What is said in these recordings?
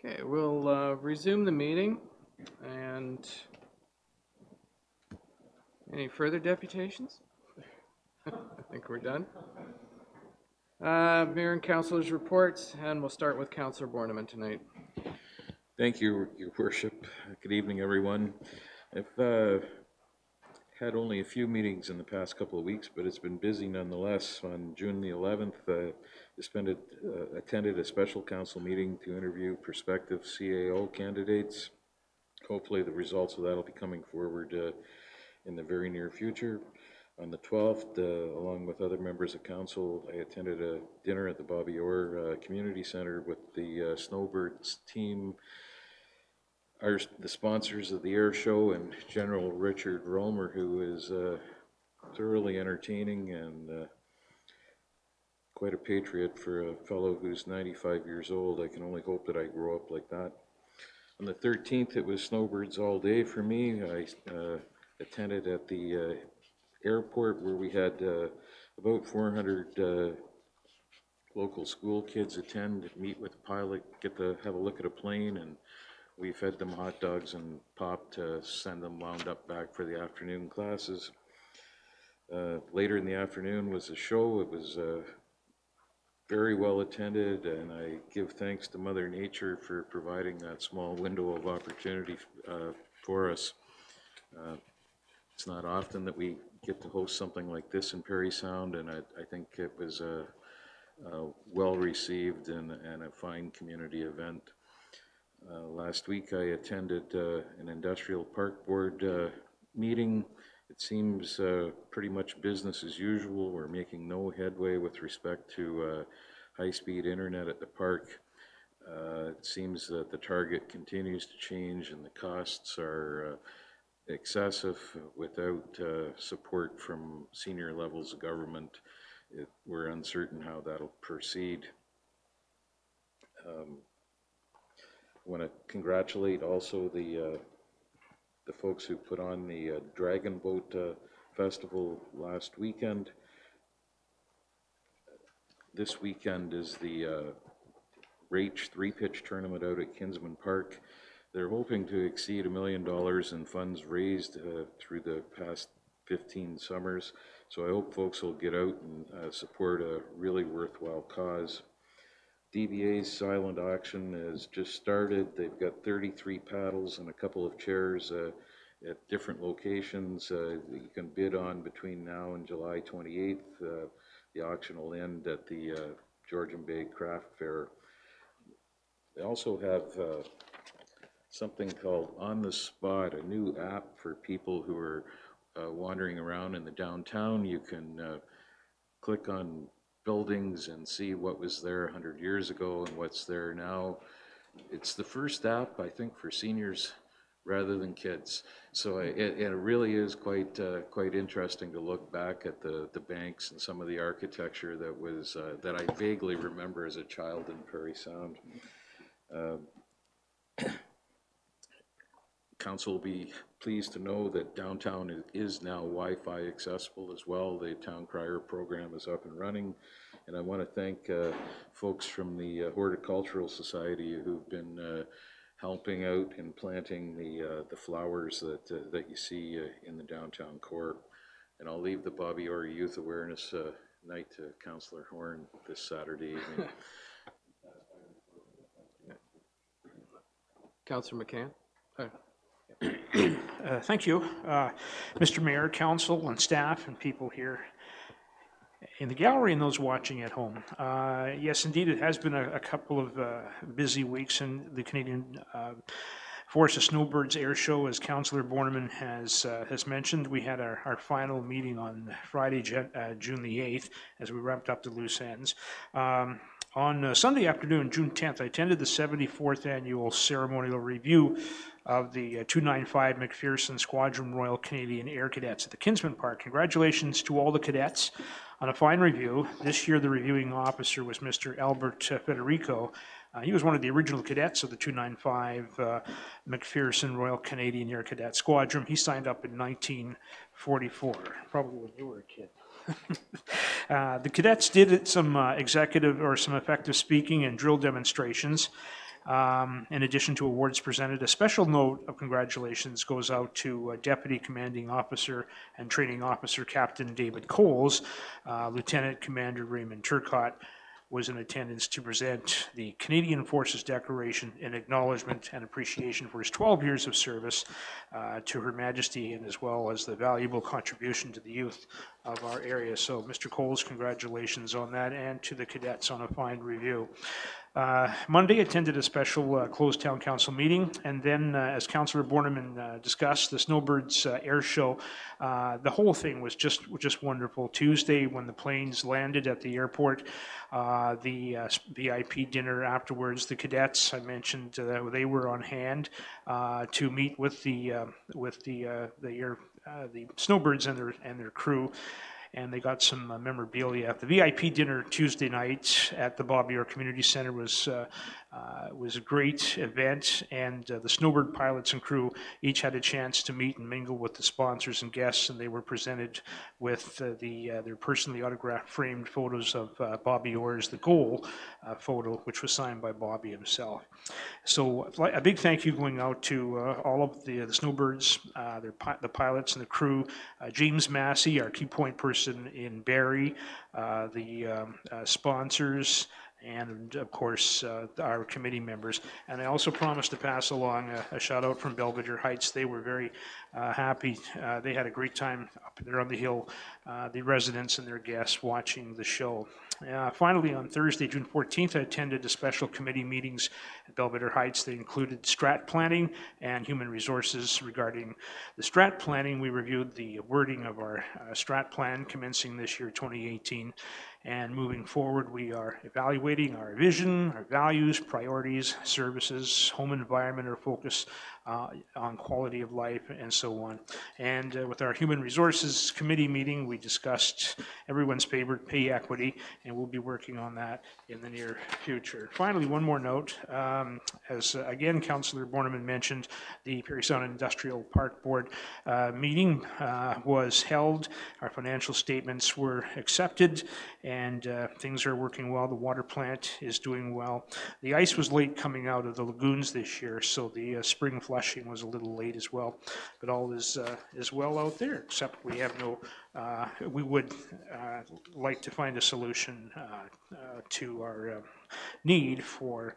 Okay, we'll resume the meeting. And any further deputations? I think we're done. Mayor and councilors' reports, and we'll start with Councillor Borneman tonight. Thank you, Your Worship. Good evening, everyone. I've had only a few meetings in the past couple of weeks, but it's been busy nonetheless. On June the 11th, attended a special council meeting to interview prospective CAO candidates. Hopefully the results of that will be coming forward in the very near future. On the 12th, along with other members of council, I attended a dinner at the Bobby Orr Community Center with the Snowbirds team, the sponsors of the air show, and General Richard Romer, who is thoroughly entertaining and quite a patriot for a fellow who's 95 years old. I can only hope that I grow up like that. On the 13th, it was Snowbirds all day for me. I attended at the airport, where we had about 400 local school kids attend, meet with the pilot, get to have a look at a plane, and we fed them hot dogs and pop to send them wound up back for the afternoon classes. Later in the afternoon was a show. It was very well attended, and I give thanks to Mother Nature for providing that small window of opportunity for us. It's not often that we get to host something like this in Parry Sound, and I think it was well received and a fine community event. Last week I attended an industrial park board meeting. It seems pretty much business as usual. We're making no headway with respect to high-speed internet at the park. It seems that the target continues to change and the costs are excessive without support from senior levels of government. We're uncertain how that'll proceed. I want to congratulate also the folks who put on the Dragon Boat Festival last weekend. This weekend is the Rach 3-pitch tournament out at Kinsman Park. They're hoping to exceed $1 million in funds raised through the past 15 summers. So I hope folks will get out and support a really worthwhile cause. DBA's silent auction has just started. They've got 33 paddles and a couple of chairs at different locations that you can bid on between now and July 28th. The auction will end at the Georgian Bay Craft Fair. They also have something called On the Spot, a new app for people who are wandering around in the downtown. You can click on buildings and see what was there 100 years ago and what's there now. It's the first app, I think, for seniors rather than kids. So it really is quite interesting to look back at the banks and some of the architecture that was that I vaguely remember as a child in Parry Sound. Council will be pleased to know that downtown is now Wi-Fi accessible as well. The Town Crier program is up and running. And I want to thank folks from the Horticultural Society who've been helping out in planting the flowers that you see in the downtown core. And I'll leave the Bobby Orr Youth Awareness Night to Councillor Horn this Saturday evening. Councillor McCann. Thank you, Mr. Mayor, Council, and staff, and people here in the gallery and those watching at home. Yes, indeed, it has been a couple of busy weeks in the Canadian Forces Snowbirds Air Show, as Councillor Borneman has mentioned. We had our final meeting on Friday, June the 8th, as we wrapped up the loose ends. On Sunday afternoon, June 10th, I attended the 74th annual ceremonial review of the 295 McPherson Squadron Royal Canadian Air Cadets at the Kinsman Park. Congratulations to all the cadets on a fine review. This year, the reviewing officer was Mr. Albert Federico. He was one of the original cadets of the 295 McPherson Royal Canadian Air Cadet Squadron. He signed up in 1944, probably when you were a kid. The cadets did some executive or some effective speaking and drill demonstrations. In addition to awards presented, a special note of congratulations goes out to Deputy Commanding Officer and Training Officer Captain David Coles, Lieutenant Commander Raymond Turcott was in attendance to present the Canadian Forces Declaration in acknowledgement and appreciation for his 12 years of service to Her Majesty, and as well as the valuable contribution to the youth of our area. So, Mr. Coles, congratulations on that, and to the cadets on a fine review. Monday attended a special closed town council meeting, and then as Councillor Borneman discussed, the Snowbirds Air Show, the whole thing was just wonderful. Tuesday, when the planes landed at the airport, the VIP dinner afterwards, the cadets, I mentioned they were on hand to meet with the Snowbirds and their crew, and they got some memorabilia. The VIP dinner Tuesday night at the Bobby Orr Community Center was a great event, and the Snowbird pilots and crew each had a chance to meet and mingle with the sponsors and guests, and they were presented with their personally autographed framed photos of Bobby Orr's The Goal photo, which was signed by Bobby himself. So a big thank you going out to all of the Snowbirds, the pilots and the crew, James Massey, our key point person in Barry, the sponsors, and of course our committee members. And I also promised to pass along a shout out from Belvedere Heights. They were very happy. They had a great time up there on the hill, the residents and their guests watching the show. Finally, on Thursday, June 14th, I attended a special committee meetings at Belvedere Heights. They included strat planning and human resources. Regarding the strat planning, we reviewed the wording of our strat plan commencing this year, 2018. And moving forward, we are evaluating our vision, our values, priorities, services, home environment, our focus on quality of life, and so on. And with our Human Resources Committee meeting, we discussed everyone's favorite pay equity, and we'll be working on that in the near future. Finally, one more note. As again, Councillor Borneman mentioned, the Parry Sound Industrial Park Board meeting was held. Our financial statements were accepted, and things are working well. The water plant is doing well. The ice was late coming out of the lagoons this year, so the spring flushing was a little late as well. But all is well out there, except we have no, we would like to find a solution to our need for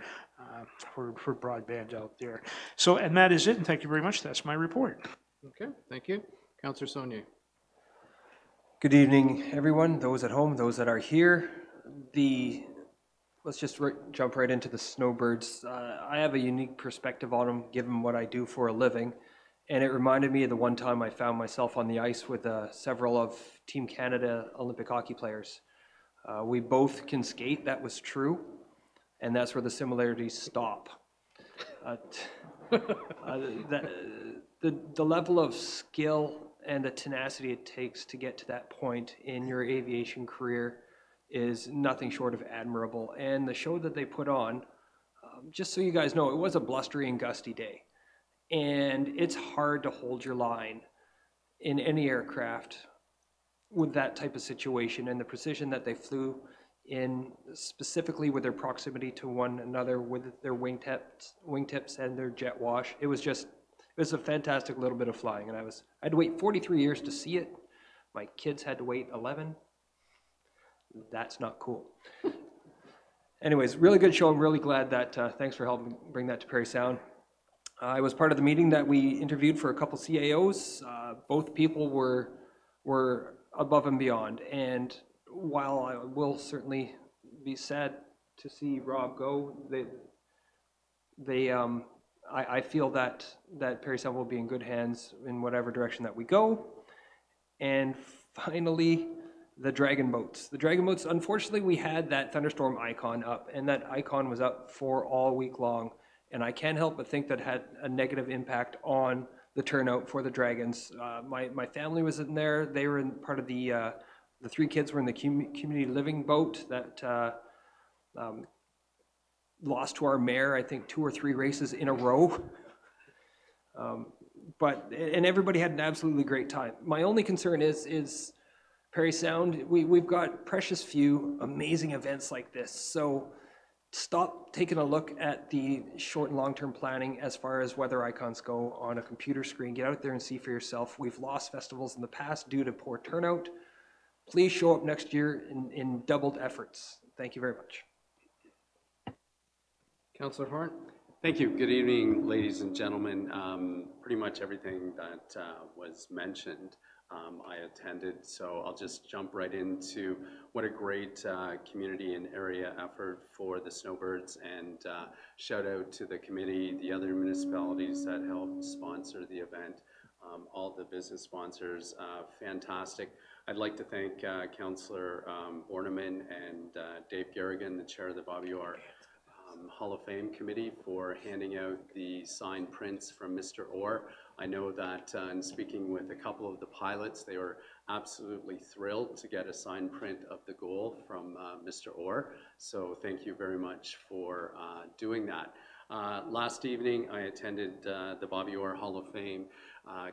broadband out there. So, and that is it, and thank you very much. That's my report. Okay, thank you. Councillor Saunier. Good evening, everyone, those at home, those that are here. Let's just jump right into the Snowbirds. I have a unique perspective on them, given what I do for a living, and it reminded me of the one time I found myself on the ice with several of Team Canada Olympic hockey players. We both can skate, that was true, and that's where the similarities stop. The level of skill and the tenacity it takes to get to that point in your aviation career is nothing short of admirable. And the show that they put on, just so you guys know, it was a blustery and gusty day. And it's hard to hold your line in any aircraft with that type of situation, and the precision that they flew in, specifically with their proximity to one another, with their wingtips and their jet wash. It was a fantastic little bit of flying, and I had to wait 43 years to see it. My kids had to wait 11. That's not cool. Anyways, really good show. I'm really glad that, thanks for helping bring that to Parry Sound. I was part of the meeting that we interviewed for a couple CAOs. Both people were above and beyond. And while I will certainly be sad to see Rob go, I feel that Parry Sound will be in good hands in whatever direction that we go. And finally, the Dragon Boats. The Dragon Boats, unfortunately, we had that thunderstorm icon up, and that icon was up for all week long. And I can't help but think that had a negative impact on the turnout for the Dragons. My family was in there. They were in part of the three kids were in the community living boat that lost to our mayor, I think 2 or 3 races in a row. And everybody had an absolutely great time. My only concern is Parry Sound, we've got precious few amazing events like this. So stop taking a look at the short and long-term planning as far as weather icons go on a computer screen. Get out there and see for yourself. We've lost festivals in the past due to poor turnout. Please show up next year in doubled efforts. Thank you very much. Councillor Horn? Thank you. Good evening, ladies and gentlemen. Pretty much everything that was mentioned, I attended, so I'll just jump right into what a great community and area effort for the Snowbirds, and shout out to the committee, the other municipalities that helped sponsor the event, all the business sponsors, fantastic. I'd like to thank Councillor Borneman and Dave Garrigan, the chair of the Bobby Orr Hall of Fame committee, for handing out the signed prints from Mr. Orr. I know that in speaking with a couple of the pilots, they were absolutely thrilled to get a signed print of the goal from Mr. Orr. So thank you very much for doing that. Last evening, I attended the Bobby Orr Hall of Fame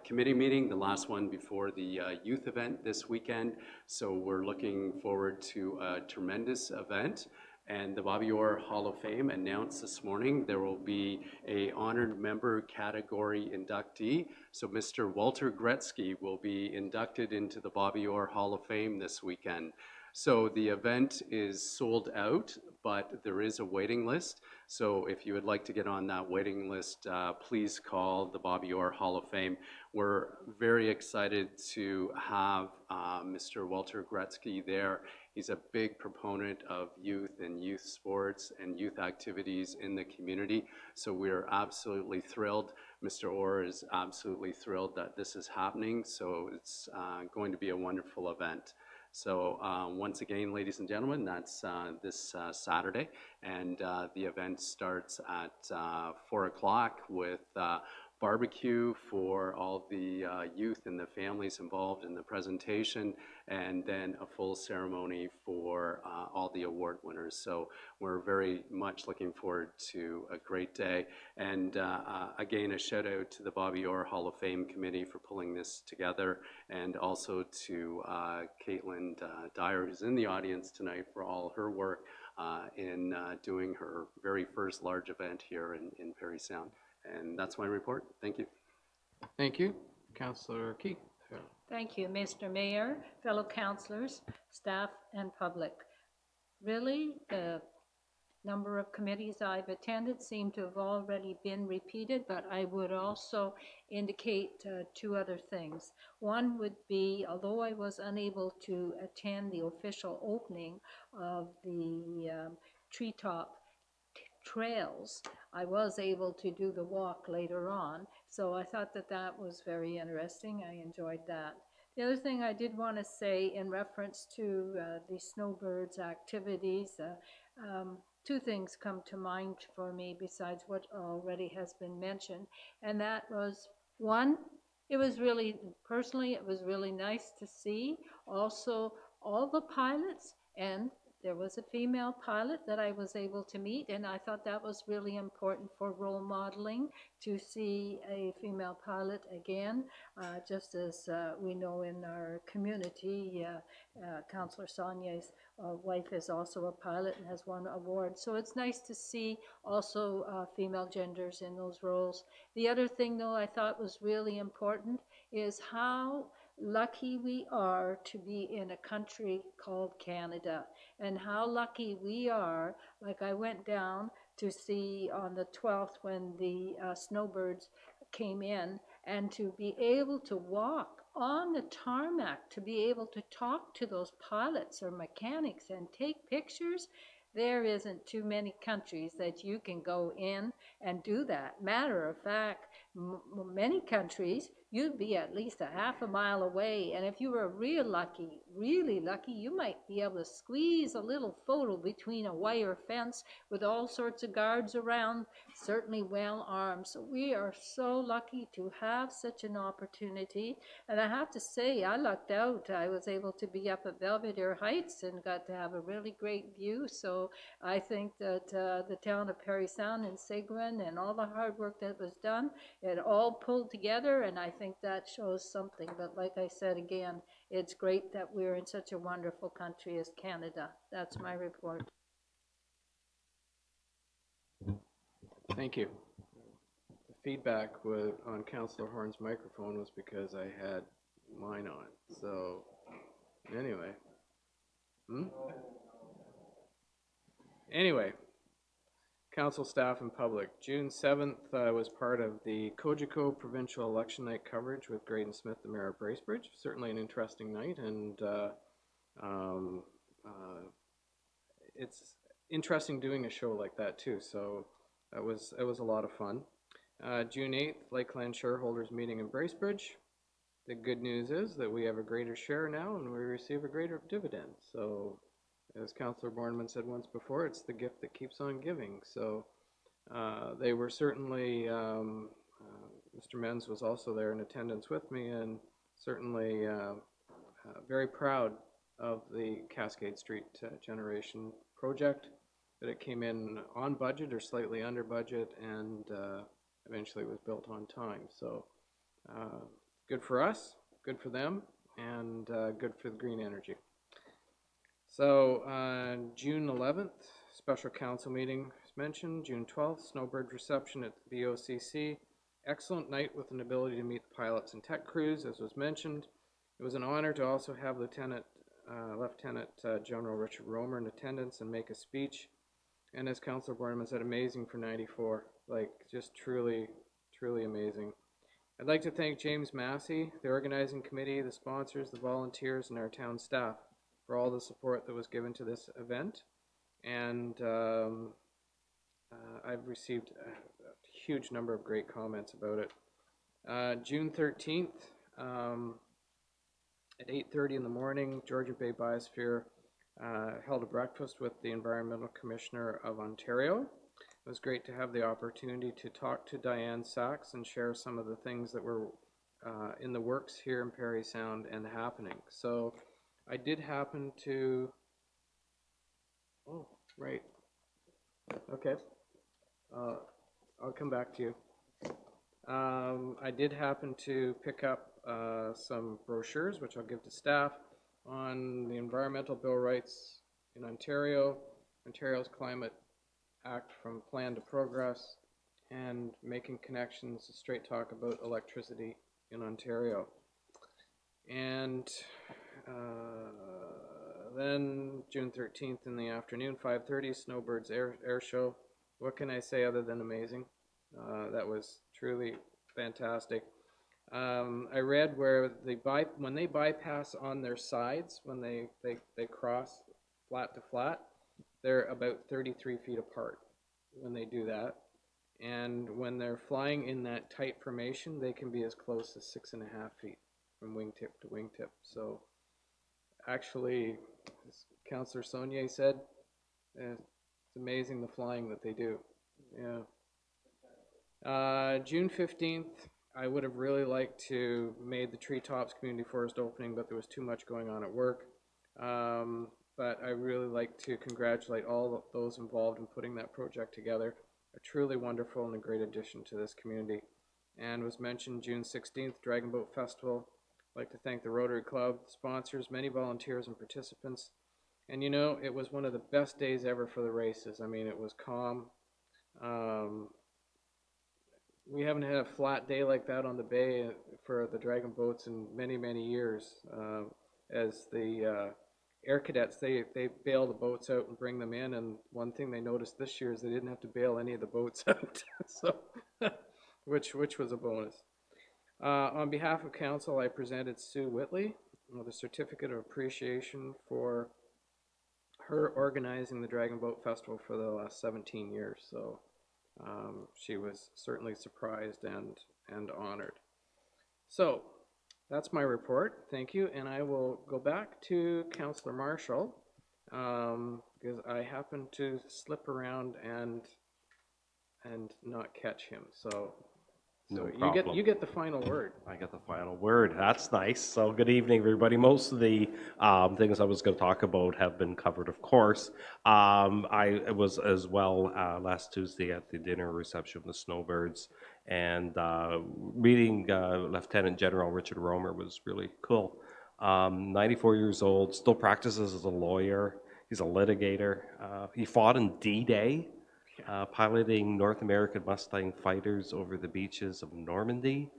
committee meeting, the last one before the youth event this weekend. So we're looking forward to a tremendous event. And the Bobby Orr Hall of Fame announced this morning there will be a honored member category inductee. So Mr. Walter Gretzky will be inducted into the Bobby Orr Hall of Fame this weekend. So the event is sold out, but there is a waiting list. So if you would like to get on that waiting list, please call the Bobby Orr Hall of Fame. We're very excited to have Mr. Walter Gretzky there. He's a big proponent of youth and youth sports and youth activities in the community. So we're absolutely thrilled. Mr. Orr is absolutely thrilled that this is happening. So it's going to be a wonderful event. So once again, ladies and gentlemen, that's this Saturday, and the event starts at 4 o'clock with barbecue for all the youth and the families involved in the presentation, and then a full ceremony for all the award winners. So we're very much looking forward to a great day. And again, a shout out to the Bobby Orr Hall of Fame committee for pulling this together, and also to Caitlin Dyer, who's in the audience tonight, for all her work in doing her very first large event here in Parry Sound. And that's my report. Thank you. Thank you. Councillor Key. Thank you, Mr. Mayor, fellow councillors, staff, and public. Really, the number of committees I've attended seem to have already been repeated, but I would also indicate two other things. One would be, although I was unable to attend the official opening of the treetop trails, I was able to do the walk later on, so I thought that that was very interesting. I enjoyed that. The other thing I did want to say in reference to the Snowbirds activities, two things come to mind for me besides what already has been mentioned, and that was, one, it was really, personally, it was really nice to see also all the pilots, and there was a female pilot that I was able to meet, and I thought that was really important for role modeling, to see a female pilot again, just as we know in our community, Councillor Sonia's wife is also a pilot and has won awards. So it's nice to see also female genders in those roles. The other thing, though, I thought was really important is how lucky we are to be in a country called Canada, and how lucky we are. Like, I went down to see on the 12th when the Snowbirds came in, and to be able to walk on the tarmac, to be able to talk to those pilots or mechanics and take pictures. There isn't too many countries that you can go in and do that. Matter of fact, many countries, you'd be at least a half a mile away, and if you were really lucky, you might be able to squeeze a little photo between a wire fence with all sorts of guards around, certainly well armed. So we are so lucky to have such an opportunity, and I have to say, I lucked out. I was able to be up at Belvedere Heights and got to have a really great view. So I think that the town of Parry Sound and Seguin and all the hard work that was done, it all pulled together, and I think that shows something. But like I said again, it's great that we're in such a wonderful country as Canada. That's my report. Thank you. The feedback on Councillor Horn's microphone was because I had mine on. So, anyway. Anyway, council staff and public. June 7th, I was part of the Cogeco provincial election night coverage with Graydon Smith, the mayor of Bracebridge. Certainly an interesting night, and it's interesting doing a show like that too. So it was a lot of fun. June 8th, Lakeland shareholders meeting in Bracebridge. The good news is that we have a greater share now and we receive a greater dividend. So as Councillor Borneman said once before, it's the gift that keeps on giving. So they were certainly, Mr. Menz was also there in attendance with me, and certainly very proud of the Cascade Street generation project, that it came in on budget or slightly under budget, and eventually was built on time. So good for us, good for them, and good for the green energy. So June 11th, special council meeting as mentioned. June 12th, snowbird reception at the BOCC. Excellent night with an ability to meet the pilots and tech crews, as was mentioned. It was an honor to also have Lieutenant General Richard Romer in attendance and make a speech. And as Councillor Borneman said, amazing for 94. Like, just truly, truly amazing. I'd like to thank James Massey, the organizing committee, the sponsors, the volunteers, and our town staff for all the support that was given to this event. And I've received a huge number of great comments about it. June 13th, at 8:30 in the morning, Georgian Bay Biosphere held a breakfast with the Environmental Commissioner of Ontario. It was great to have the opportunity to talk to Diane Sachs and share some of the things that were in the works here in Parry Sound and happening. So I did happen to, oh, right, okay, I'll come back to you. I did happen to pick up some brochures, which I'll give to staff, on the environmental bill rights in Ontario, Ontario's Climate Act from Plan to Progress, and making connections, straight talk about electricity in Ontario. And then June 13th in the afternoon, 5:30, Snowbirds Air Show. What can I say other than amazing? That was truly fantastic. I read where when they bypass on their sides, when they cross flat to flat, they're about 33 feet apart when they do that. And when they're flying in that tight formation, they can be as close as 6.5 feet from wingtip to wingtip. So actually, as Councillor Saunier said, it's amazing the flying that they do. Yeah. June 15th, I would have really liked to made the Treetops Community Forest opening, but there was too much going on at work. But I really like to congratulate all those involved in putting that project together. A truly wonderful and a great addition to this community. And was mentioned June 16th, Dragon Boat Festival. I'd like to thank the Rotary Club, sponsors, many volunteers and participants. And you know, it was one of the best days ever for the races. I mean, it was calm. We haven't had a flat day like that on the bay for the Dragon Boats in many, many years. As the Air Cadets, they bail the boats out and bring them in, and one thing they noticed this year is they didn't have to bail any of the boats out, so which was a bonus. On behalf of council, I presented Sue Whitley with a certificate of appreciation for her organizing the Dragon Boat Festival for the last 17 years. So she was certainly surprised and honored. So that's my report. Thank you. And I will go back to Councillor Marshall because I happened to slip around and not catch him. So No you get the final word. I get the final word. That's nice. So good evening, everybody. Most of the things I was going to talk about have been covered, of course. I was as well last Tuesday at the dinner reception with the Snowbirds, and meeting Lieutenant General Richard Romer was really cool. 94 years old, still practices as a lawyer. He's a litigator. He fought in D-Day. piloting North American Mustang fighters over the beaches of Normandy.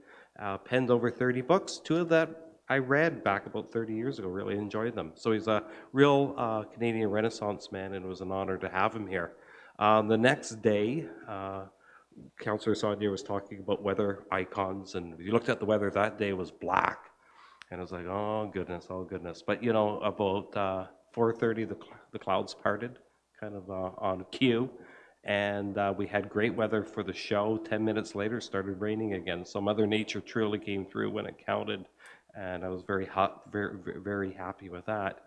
Penned over 30 books. 2 of that I read back about 30 years ago, really enjoyed them. So he's a real Canadian Renaissance man, and it was an honor to have him here. The next day, Councillor Saunier was talking about weather icons, and if you looked at the weather that day, it was black. And I was like, oh goodness, oh goodness. But you know, about 4:30, the clouds parted, kind of on cue. And we had great weather for the show. 10 minutes later, it started raining again. So Mother Nature truly came through when it counted. And I was very happy with that.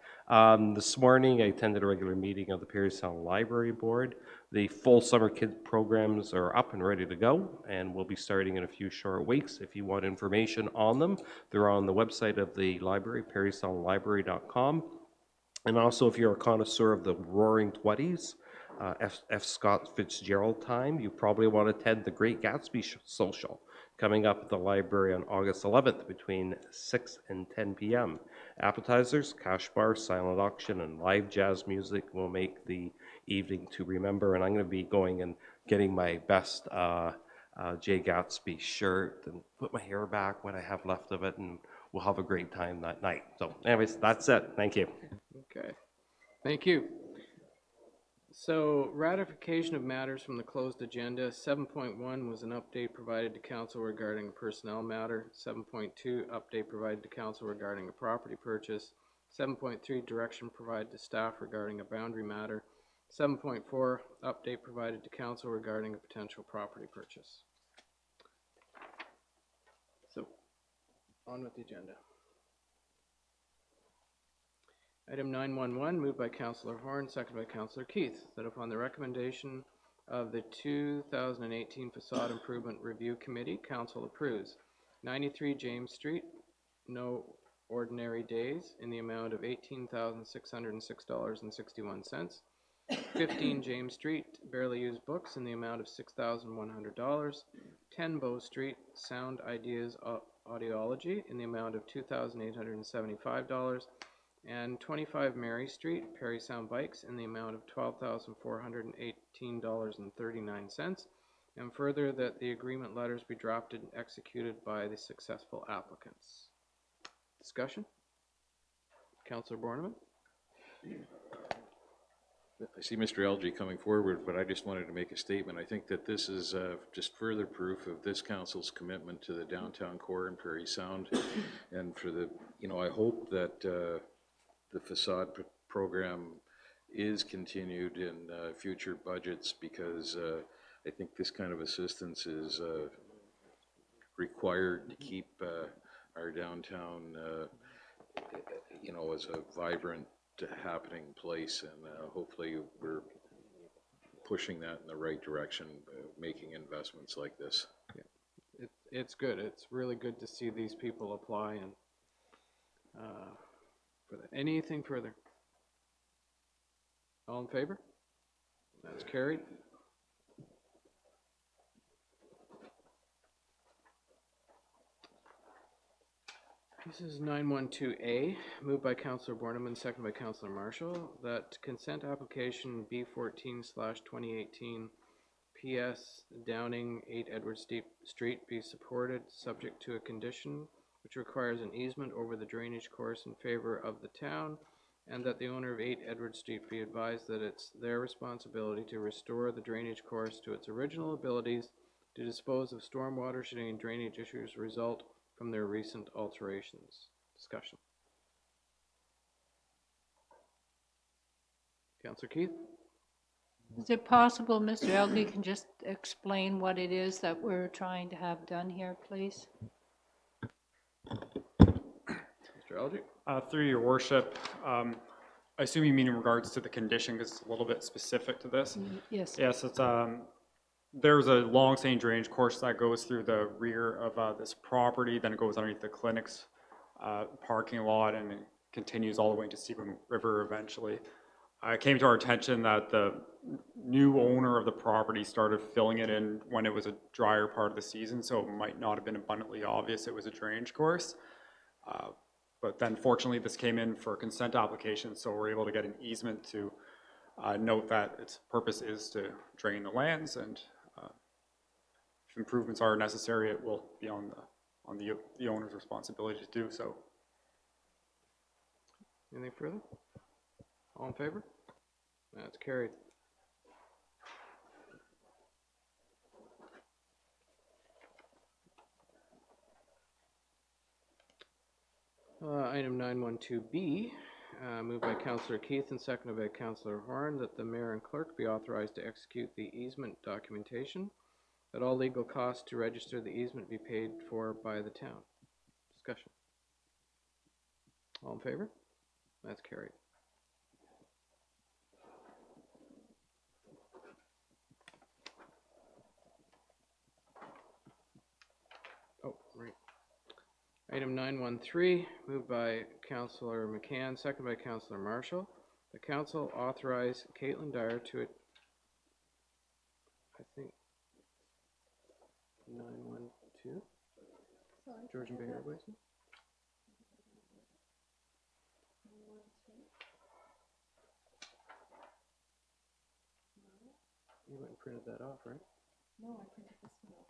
This morning, I attended a regular meeting of the Parry Sound Library Board. The full summer kid programs are up and ready to go, and we'll be starting in a few short weeks. If you want information on them, they're on the website of the library, parrysoundlibrary.com. And also, if you're a connoisseur of the Roaring Twenties, F. Scott Fitzgerald time, you probably want to attend the Great Gatsby Social, coming up at the library on August 11th between 6 and 10 p.m. Appetizers, cash bar, silent auction, and live jazz music will make the evening to remember. And I'm going to be going and getting my best Jay Gatsby shirt and put my hair back, what I have left of it, and we'll have a great time that night. So anyways, that's it. Thank you. Okay, thank you. So ratification of matters from the closed agenda. 7.1 was an update provided to council regarding a personnel matter. 7.2, update provided to council regarding a property purchase. 7.3, direction provided to staff regarding a boundary matter. 7.4, update provided to council regarding a potential property purchase. So, on with the agenda. Item 911, moved by Councillor Horn, seconded by Councillor Keith, that upon the recommendation of the 2018 Facade Improvement Review Committee, Council approves 93 James Street, no ordinary days, in the amount of $18,606.61. 15 James Street, barely used books, in the amount of $6,100. 10 Bow Street, Sound Ideas Audiology, in the amount of $2,875. And 25 Mary Street, Parry Sound Bikes, in the amount of $12,418.39. And further, that the agreement letters be drafted and executed by the successful applicants. Discussion? Councillor Borneman? I see Mr. Algie coming forward, but I just wanted to make a statement. I think that this is just further proof of this council's commitment to the downtown core and Parry Sound. And for the, you know, I hope that the facade program is continued in future budgets, because I think this kind of assistance is required to keep our downtown, you know, as a vibrant, happening place, and hopefully we're pushing that in the right direction, making investments like this. Yeah. It's good. It's really good to see these people apply. And for that. Anything further? All in favor? That's carried. This is 912A, moved by Councillor Borneman, seconded by Councillor Marshall, that consent application B14/2018 PS Downing 8 Edward Street be supported, subject to a condition which requires an easement over the drainage course in favor of the town, and that the owner of 8 Edward Street be advised that it's their responsibility to restore the drainage course to its original abilities to dispose of stormwater should any drainage issues result from their recent alterations. Discussion. Councillor Keith? Is it possible Mr. Elgie can just explain what it is that we're trying to have done here, please? Mr. Elgie? Through your worship, I assume you mean in regards to the condition, because it's a little bit specific to this. Yes. Yes, it's there's a long-standing drainage course that goes through the rear of this property, then it goes underneath the clinic's parking lot, and it continues all the way to Seaboom River eventually. It came to our attention that the new owner of the property started filling it in when it was a drier part of the season, so it might not have been abundantly obvious it was a drainage course. But then fortunately this came in for a consent application, so we're able to get an easement to note that its purpose is to drain the lands, and if improvements are necessary, it will be on the owner's responsibility to do so. Anything further? All in favor? That's carried. Item 912B, moved by Councillor Keith and seconded by Councillor Horn, that the mayor and clerk be authorized to execute the easement documentation, that all legal costs to register the easement be paid for by the town. Discussion. All in favor? That's carried. Oh, right. Item 913, moved by Councillor McCann, seconded by Councillor Marshall. The council authorize Caitlin Dyer to, I think, 912? Georgian Bay Airways? You went and printed that off, right? No, I printed this one off.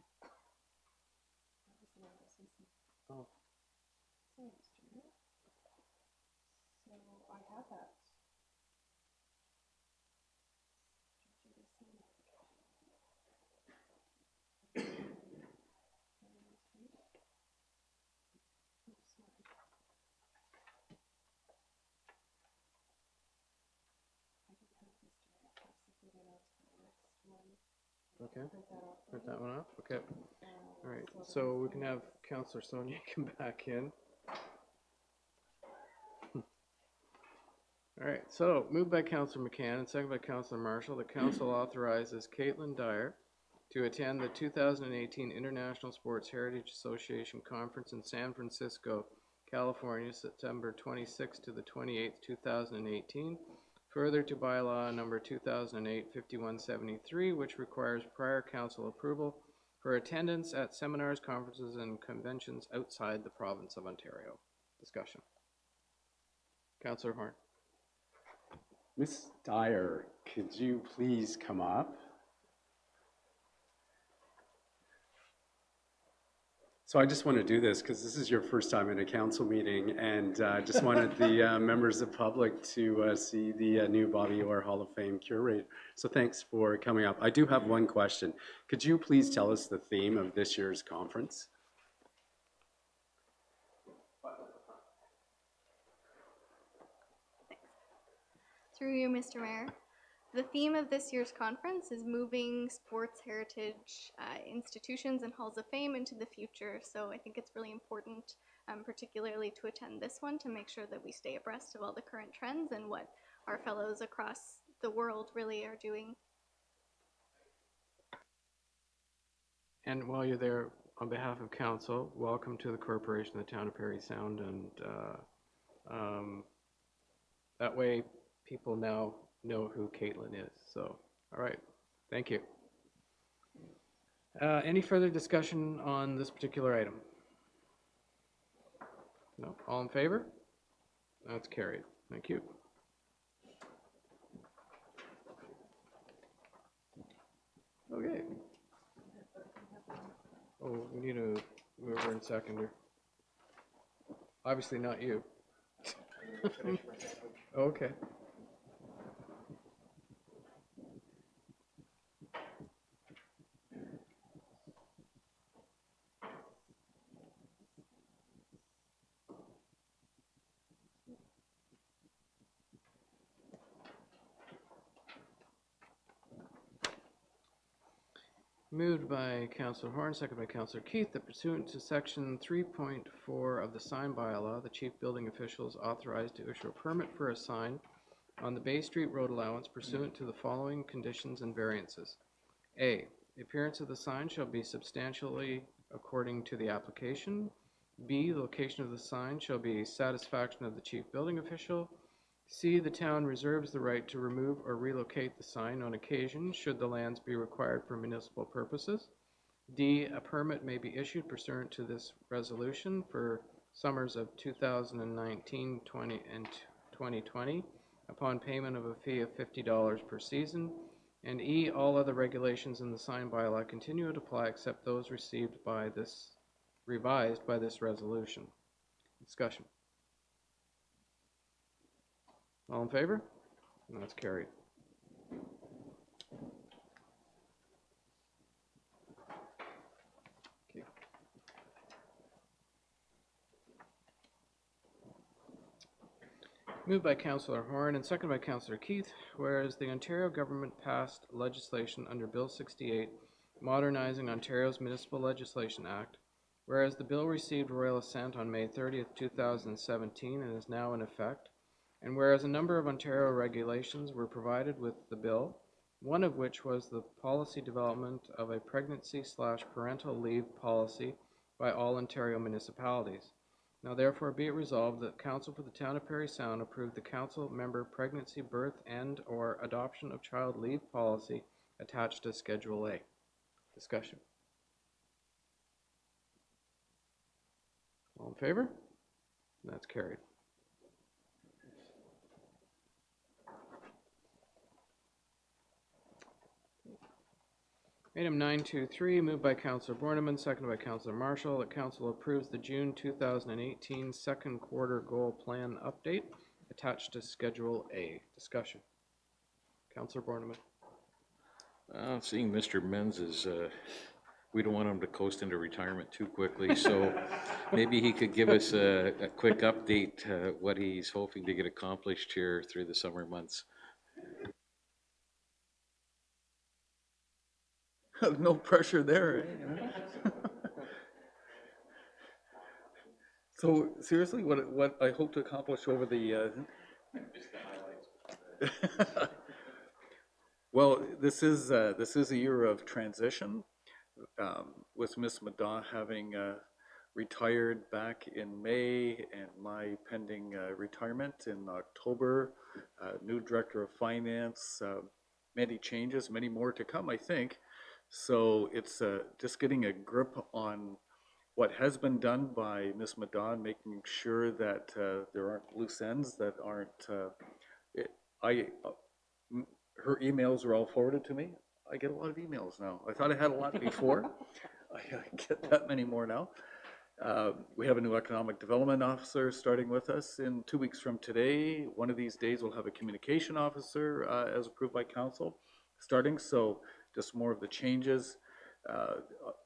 That was the one that was missing. Oh. Sorry, Mr. Mayor. So I have that. Okay, print that one off, okay. All right, so we can have Councillor Sonia come back in. All right, so moved by Councillor McCann and seconded by Councillor Marshall, the council authorizes Caitlin Dyer to attend the 2018 International Sports Heritage Association Conference in San Francisco, California, September 26th to the 28th, 2018. Further to bylaw number 2008-5173, which requires prior council approval for attendance at seminars, conferences, and conventions outside the province of Ontario. Discussion. Councillor Horn. Ms. Dyer, could you please come up? So I just want to do this because this is your first time in a council meeting, and I just wanted the members of the public to see the new Bobby Orr Hall of Fame curator. So thanks for coming up. I do have one question. Could you please tell us the theme of this year's conference? Through you, Mr. Mayor. The theme of this year's conference is moving sports heritage institutions and halls of fame into the future. So I think it's really important, particularly to attend this one, to make sure that we stay abreast of all the current trends and what our fellows across the world really are doing. And while you're there, on behalf of council, welcome to the corporation, the town of Parry Sound, and that way people now know who Caitlin is. So, all right, thank you. Any further discussion on this particular item? No, all in favor? That's carried. Thank you. Okay. Oh, we need a mover and seconder. Obviously not you. Okay. Moved by Councillor Horn, seconded by Councillor Keith, that pursuant to section 3.4 of the sign bylaw, the chief building official is authorized to issue a permit for a sign on the Bay Street road allowance pursuant to the following conditions and variances. A, the appearance of the sign shall be substantially according to the application. B, the location of the sign shall be satisfaction of the chief building official. C, the town reserves the right to remove or relocate the sign on occasion should the lands be required for municipal purposes. D, a permit may be issued pursuant to this resolution for summers of 2019, 20, and 2020 upon payment of a fee of $50 per season. And E, all other regulations in the sign bylaw continue to apply except those revised by this resolution. Discussion. All in favor? And that's carried. Okay. Moved by Councillor Horn and seconded by Councillor Keith, whereas the Ontario government passed legislation under Bill 68, Modernizing Ontario's Municipal Legislation Act, whereas the bill received royal assent on May 30th, 2017 and is now in effect, and whereas a number of Ontario regulations were provided with the bill, one of which was the policy development of a pregnancy/parental leave policy by all Ontario municipalities. Now therefore be it resolved that Council for the Town of Parry Sound approve the council member pregnancy, birth, and/or adoption of child leave policy attached to Schedule A. Discussion. All in favor? That's carried. Item 923, moved by Councillor Borneman, seconded by Councillor Marshall, that Council approves the June 2018 second quarter goal plan update attached to Schedule A. Discussion. Councillor Borneman. Seeing Mr. Menz is, we don't want him to coast into retirement too quickly, so maybe he could give us a quick update, what he's hoping to get accomplished here through the summer months. No pressure there. Eh? So seriously, what I hope to accomplish over the well, this is a year of transition, with Miss Madon having retired back in May and my pending retirement in October. New director of finance, many changes, many more to come, I think. So it's just getting a grip on what has been done by Ms. Madon, making sure that there aren't loose ends that aren't. Her emails are all forwarded to me. I get a lot of emails now. I thought I had a lot before. I get that many more now. We have a new economic development officer starting with us in 2 weeks from today. One of these days we'll have a communication officer as approved by council starting. So just more of the changes,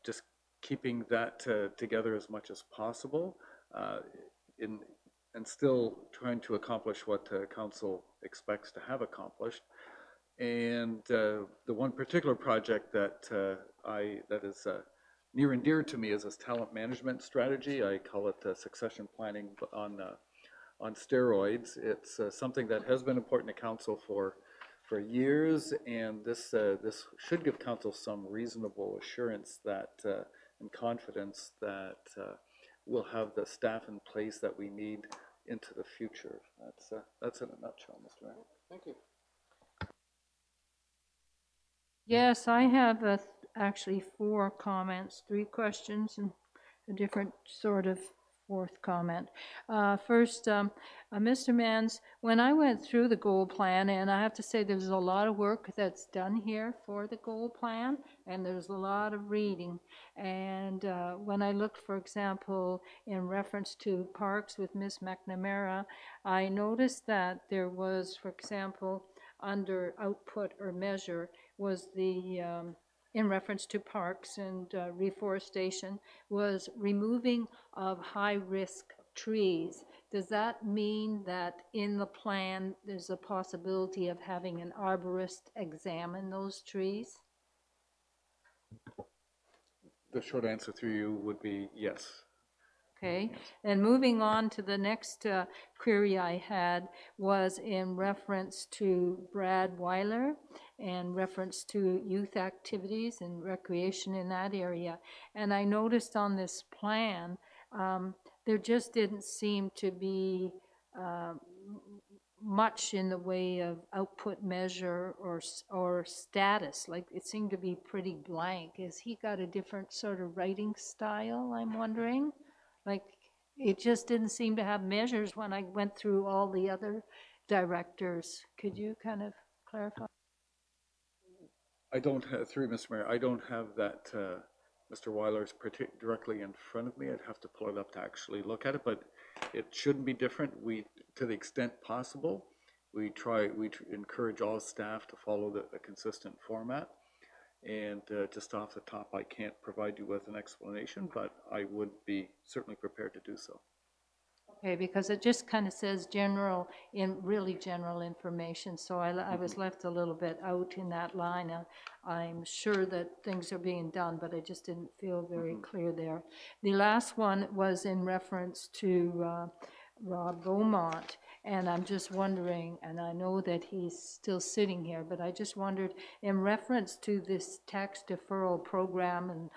just keeping that together as much as possible, and still trying to accomplish what council expects to have accomplished. And the one particular project that that is near and dear to me is this talent management strategy. I call it succession planning on steroids. It's something that has been important to council for years, and this should give council some reasonable assurance that and confidence that we'll have the staff in place that we need into the future. That's in a nutshell, Mr. Mayor. Thank you. Yes, I have actually 4 comments, 3 questions, and a different sort of 4th comment. First, Mr. Mans, when I went through the goal plan, and I have to say there's a lot of work that's done here for the goal plan, and there's a lot of reading. And when I looked, for example, in reference to parks with Ms. McNamara, I noticed that there was, for example, under output or measure, was the in reference to parks and reforestation, was removing of high-risk trees. Does that mean that in the plan there's a possibility of having an arborist examine those trees? The short answer through you would be yes. Okay, and moving on to the next query I had was in reference to Brad Weiler and reference to youth activities and recreation in that area. And I noticed on this plan, there just didn't seem to be much in the way of output measure or status. Like, it seemed to be pretty blank. Has he got a different sort of writing style, I'm wondering? Like, it just didn't seem to have measures when I went through all the other directors. Could you kind of clarify? I don't have, through Mr. Mayor, I don't have that, Mr. Weiler's directly in front of me. I'd have to pull it up to actually look at it, but it shouldn't be different. We, to the extent possible, we encourage all staff to follow a consistent format. And just off the top, I can't provide you with an explanation, but I would be certainly prepared to do so. Okay, because it just kind of says general, really general information, so I was left a little bit out in that line. I'm sure that things are being done, but I just didn't feel very clear there. The last one was in reference to Rob Beaumont, and I'm just wondering, and I know that he's still sitting here, but I just wondered, in reference to this tax deferral program and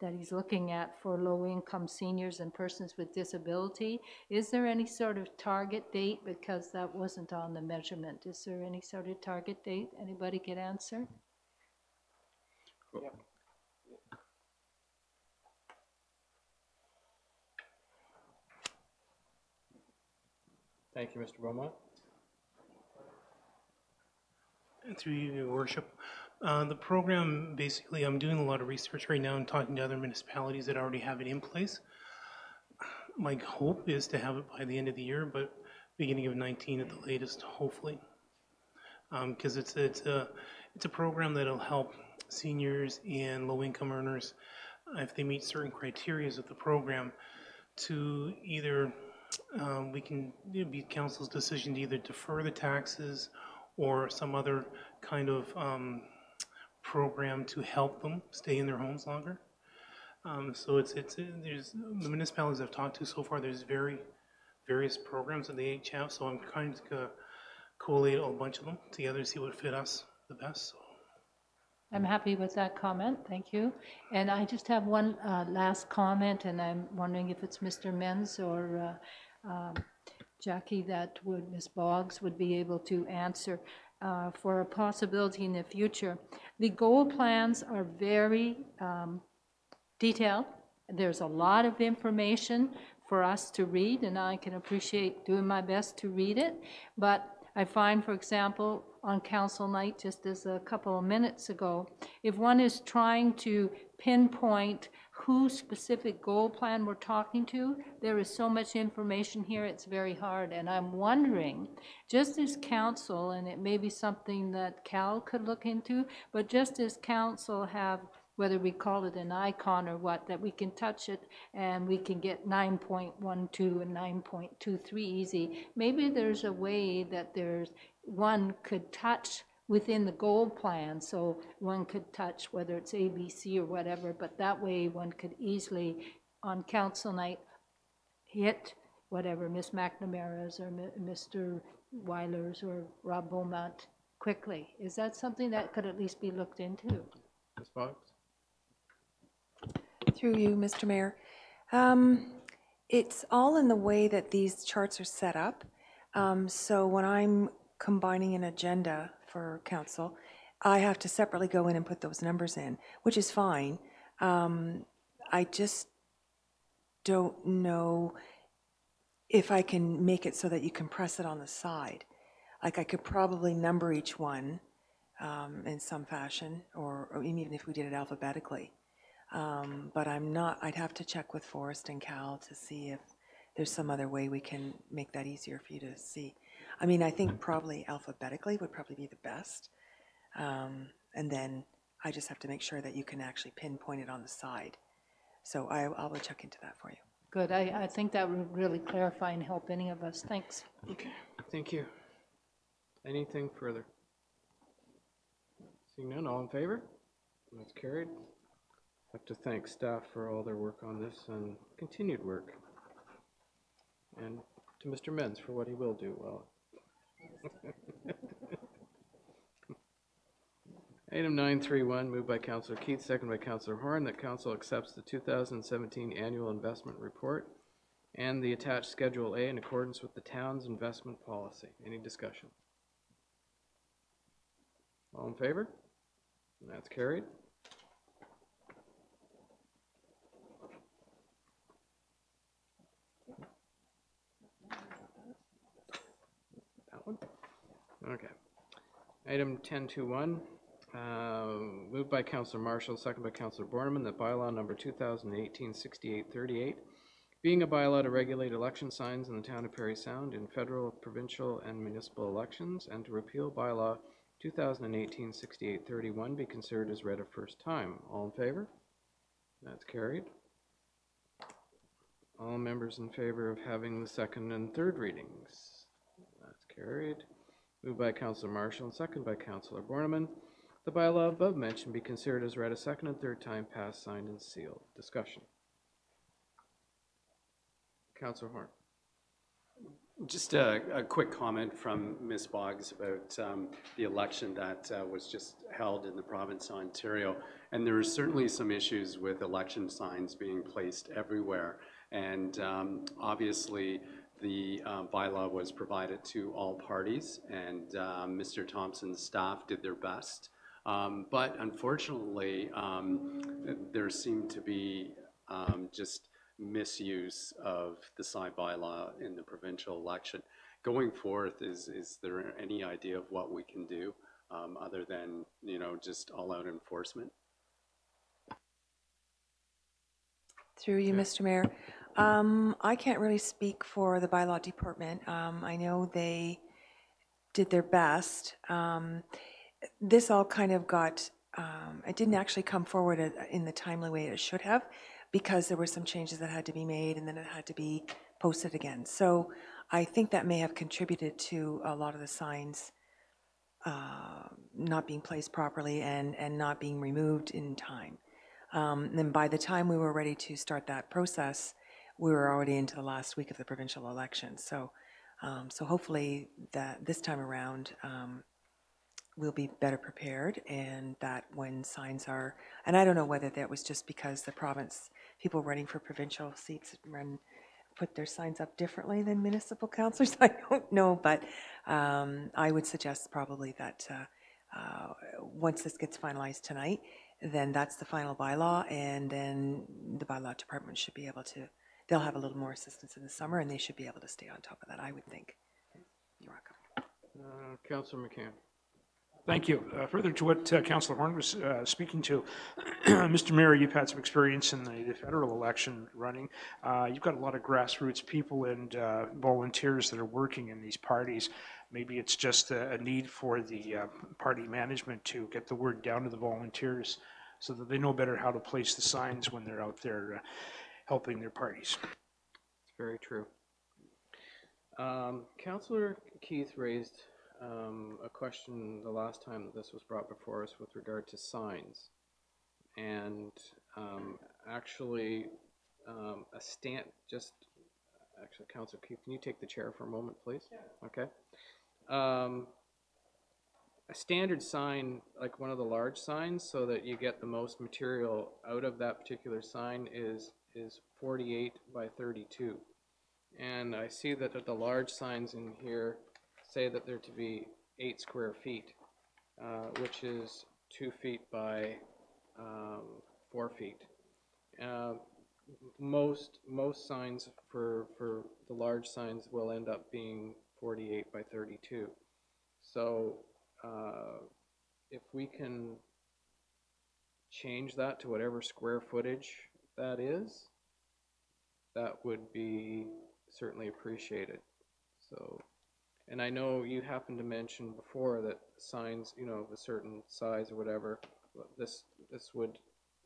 that he's looking at for low-income seniors and persons with disability. Is there any sort of target date? Because that wasn't on the measurement. Is there any sort of target date? Anybody could answer? Yeah. Thank you, Mr. Beaumont. Through you, Your Worship. The program, basically, I'm doing a lot of research right now and talking to other municipalities that already have it in place. My hope is to have it by the end of the year, but beginning of 19 at the latest, hopefully. Because it's a program that'll help seniors and low-income earners, if they meet certain criteria of the program, to either, it'd be council's decision to either defer the taxes or some other kind of program to help them stay in their homes longer. So there's the municipalities I've talked to so far, there's various programs that they each have, so I'm kind of gonna collate a bunch of them together to see what fit us the best. So. I'm happy with that comment, thank you. And I just have one last comment, and I'm wondering if it's Mr. Menz or Jackie Ms. Boggs would be able to answer for a possibility in the future. The goal plans are very detailed. There's a lot of information for us to read, and I can appreciate doing my best to read it. But I find, for example, on council night, just as a couple of minutes ago, if one is trying to pinpoint whose specific goal plan we're talking to, there is so much information here, it's very hard. And I'm wondering, just as council, and it may be something that Cal could look into, but just as council have, whether we call it an icon or what, that we can touch it and we can get 9.12 and 9.23 easy. Maybe there's a way that one could touch within the goal plan, so one could touch whether it's ABC or whatever, but that way one could easily, on council night, hit whatever Ms. McNamara's or Mr. Weiler's or Rob Beaumont quickly. Is that something that could at least be looked into? Ms. Boggs? Through you, Mr. Mayor. It's all in the way that these charts are set up. So when I'm combining an agenda for council, I have to separately go in and put those numbers in, which is fine. I just don't know if I can make it so that you can press it on the side. Like I could probably number each one in some fashion, or even if we did it alphabetically. But I'd have to check with Forrest and Cal to see if there's some other way we can make that easier for you to see. I mean, I think probably alphabetically would probably be the best. And then I just have to make sure that you can actually pinpoint it on the side. So I will check into that for you. Good, I think that would really clarify and help any of us. Thanks. Okay, thank you. Anything further? Seeing none, all in favor? That's carried. I have to thank staff for all their work on this and continued work. And to Mr. Menz for what he will do well. Item 931, moved by Councillor Keith, second by Councillor Horn, that Council accepts the 2017 Annual Investment Report and the attached Schedule A in accordance with the town's investment policy. Any discussion? All in favor? And that's carried. Okay. Item 10.2.1, moved by Councillor Marshall, second by Councillor Borneman, that bylaw number 2018-6838, being a bylaw to regulate election signs in the town of Parry Sound in federal, provincial, and municipal elections, and to repeal bylaw 2018-6831, be considered as read a first time. All in favor? That's carried. All members in favor of having the second and third readings? That's carried. Moved by Councillor Marshall and second by Councillor Borneman. The bylaw above mentioned be considered as read a second and third time, passed, signed, and sealed. Discussion. Councillor Horn. Just a quick comment from Ms. Boggs about the election that was just held in the province of Ontario. And there are certainly some issues with election signs being placed everywhere. And obviously, the bylaw was provided to all parties, and Mr. Thompson's staff did their best. But unfortunately, there seemed to be just misuse of the sign bylaw in the provincial election. Going forth, is there any idea of what we can do other than, you know, just all-out enforcement? Through you, Mr. Mayor. I can't really speak for the bylaw department. I know they did their best. This all kind of got, it didn't actually come forward in the timely way it should have, because there were some changes that had to be made and then it had to be posted again. So I think that may have contributed to a lot of the signs not being placed properly and not being removed in time. Then by the time we were ready to start that process, we were already into the last week of the provincial election. So, so hopefully that this time around, we'll be better prepared, and that when signs are, and I don't know whether that was just because the province, people running for provincial seats put their signs up differently than municipal councillors. I don't know, but I would suggest probably that once this gets finalized tonight, then that's the final bylaw, and then the bylaw department should be able to, they'll have a little more assistance in the summer, and they should be able to stay on top of that, I would think. You're welcome. Councillor McCann. Thank you. Further to what Councillor Horn was speaking to, Mr. Mayor, you've had some experience in the federal election running. You've got a lot of grassroots people and volunteers that are working in these parties. Maybe it's just a need for the party management to get the word down to the volunteers so that they know better how to place the signs when they're out there helping their parties. It's very true. Councillor Keith raised a question the last time that this was brought before us with regard to signs, and actually actually, Councillor Keith, can you take the chair for a moment, please? Yeah. Okay. A standard sign, like one of the large signs, so that you get the most material out of that particular sign, is 48 by 32. And I see that the large signs in here say that they're to be 8 square feet, which is 2 feet by 4 feet. Most signs for the large signs will end up being 48 by 32. So if we can change that to whatever square footage that is, that would be certainly appreciated. So, and I know you happened to mention before that signs, you know, of a certain size or whatever, this would,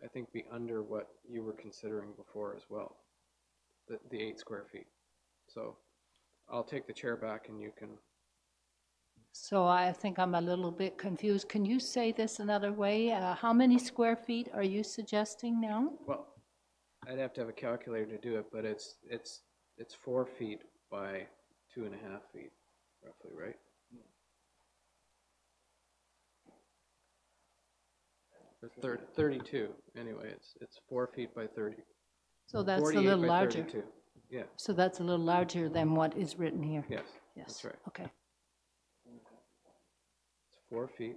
I think, be under what you were considering before as well, the 8 square feet. So I'll take the chair back and you can. So I think I'm a little bit confused. Can you say this another way? How many square feet are you suggesting now? Well, I'd have to have a calculator to do it, but it's 4 feet by 2.5 feet, roughly, right? Or 32. Anyway, it's 4 feet by 30. So that's a little larger. 32. Yeah. So that's a little larger than what is written here. Yes. Yes. That's right. Okay. It's 4 feet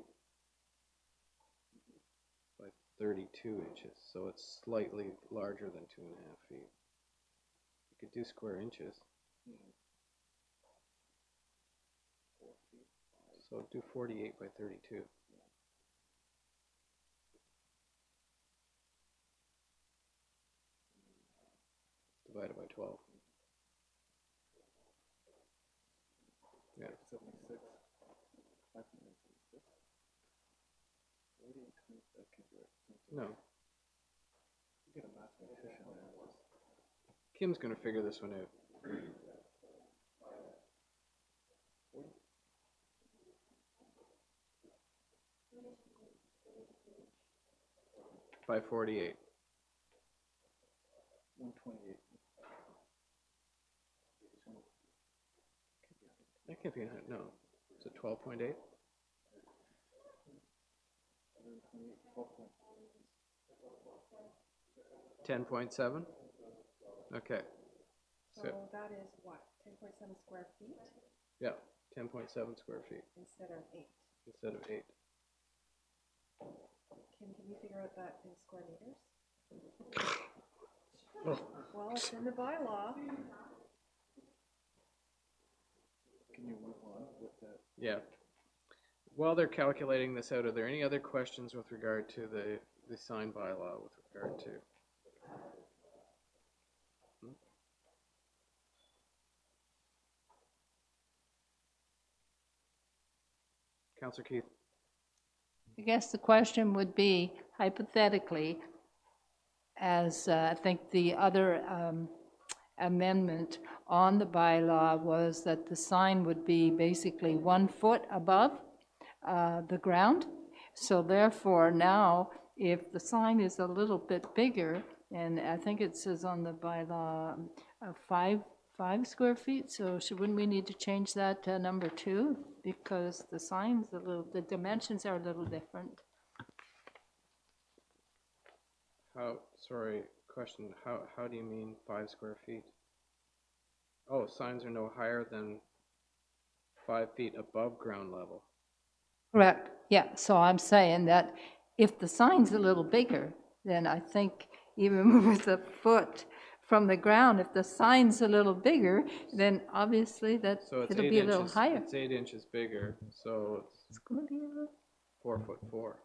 by 32 inches, so it's slightly larger than 2.5 feet. You could do square inches. So do 48 by 32. Divided by 12. Yeah. 76. No. Kim's gonna figure this one out. 48. 128. That can't be, no. Is it 12.8? 10.7? Okay. So that is what, 10.7 square feet Yeah, 10.7 square feet instead of 8? instead of 8. Kim, can you figure out that in square meters? Well, it's in the bylaw. Can you move on with that? Yeah. While they're calculating this out, are there any other questions with regard to the sign bylaw with regard to? Councillor Keith? I guess the question would be hypothetically, as I think the other amendment on the bylaw was that the sign would be basically 1 foot above the ground. So therefore now, if the sign is a little bit bigger, and I think it says on the bylaw 5 square feet, so wouldn't we need to change that to number 2? Because the sign's the dimensions are a little different. Sorry, question, how do you mean 5 square feet? Oh, signs are no higher than 5 feet above ground level. Correct, yeah, so I'm saying that if the sign's a little bigger, then I think even with a foot from the ground, if the sign's a little bigger, then obviously that So it's it'll 8 be a inches, little higher. it's 8 inches bigger, so It's gonna be a little, 4'4".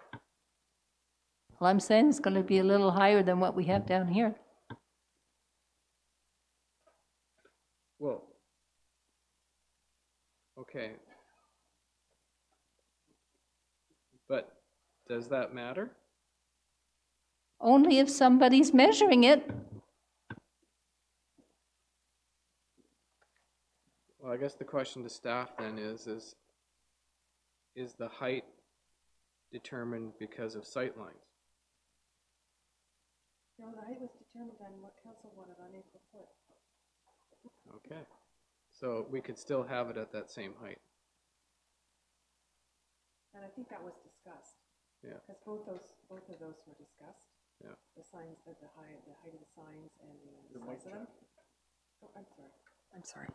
well, I'm saying it's gonna be a little higher than what we have down here. Well, okay. But does that matter? Only if somebody's measuring it. Well, I guess the question to staff then is the height determined because of sight lines? No, the height was determined on what council wanted on April 4th. Okay. So we could still have it at that same height. And I think that was discussed. Yeah. Because both of those were discussed. Yeah. The signs, the height of the signs and the size of them. Oh, I'm sorry.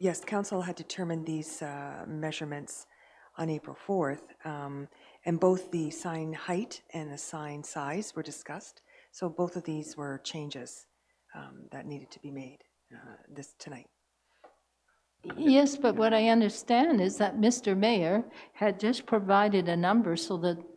Yes, council had determined these measurements on April 4th, and both the sign height and the sign size were discussed. So both of these were changes that needed to be made tonight. Yes, but what I understand is that Mr. Mayor had just provided a number so that